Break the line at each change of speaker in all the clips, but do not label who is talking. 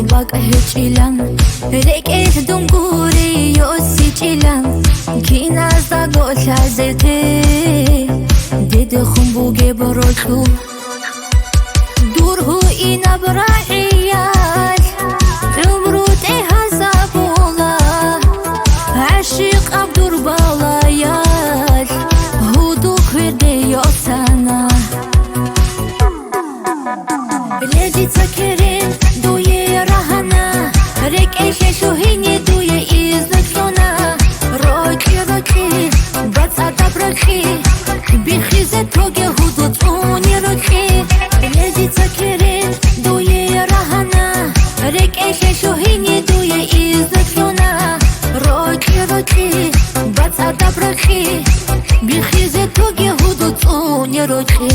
bak hechilan reket dunguri yosi chilan kinas da golazete did khumbuge baroshu dur hu ina bra'iyal umrut hazabula ashiq abdur balayal hudu khwede yosana Ледится керен, дуе рахана Рекеше шухине дуе изнакшона Рочи, бацата брахи Бихизе тоге худу цуни рочи Ледится керен, дуе рахана Рекеше шухине дуе изнакшона Рочи, бацата брахи Бихизе тоге худу цуни рочи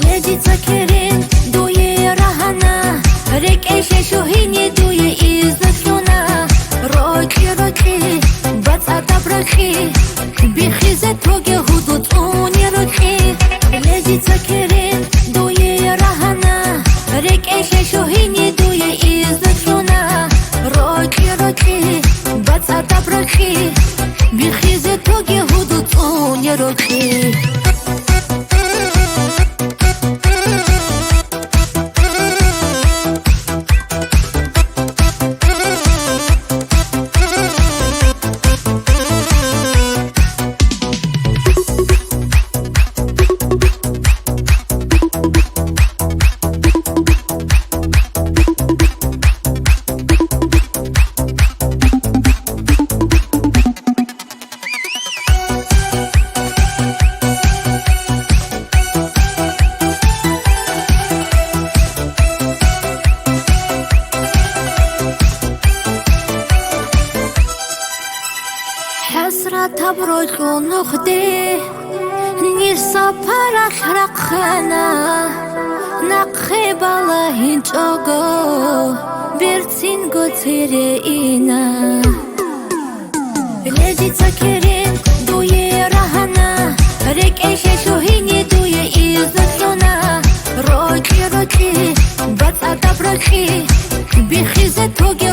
Ледится керен, дуе рахана Рекеше шухине дуе изнакшона Рочи, бацата брахи Бихизе тоге худу цуни рочи Ледится керен, дуе рахана Рекеше шухине дуе изнакшона Рочи, бацата брахи Бихизе тоге худу цуни рочи حسرت بروشو نخده نيرسا پرخ رقخانا نقخي بالا هنچوغو برسين گو تيري اينا لديتا كرين دوية رهانا ركيشي شوهيني دوية إزنسونا روكي بطا دبرخي بخيزة توغي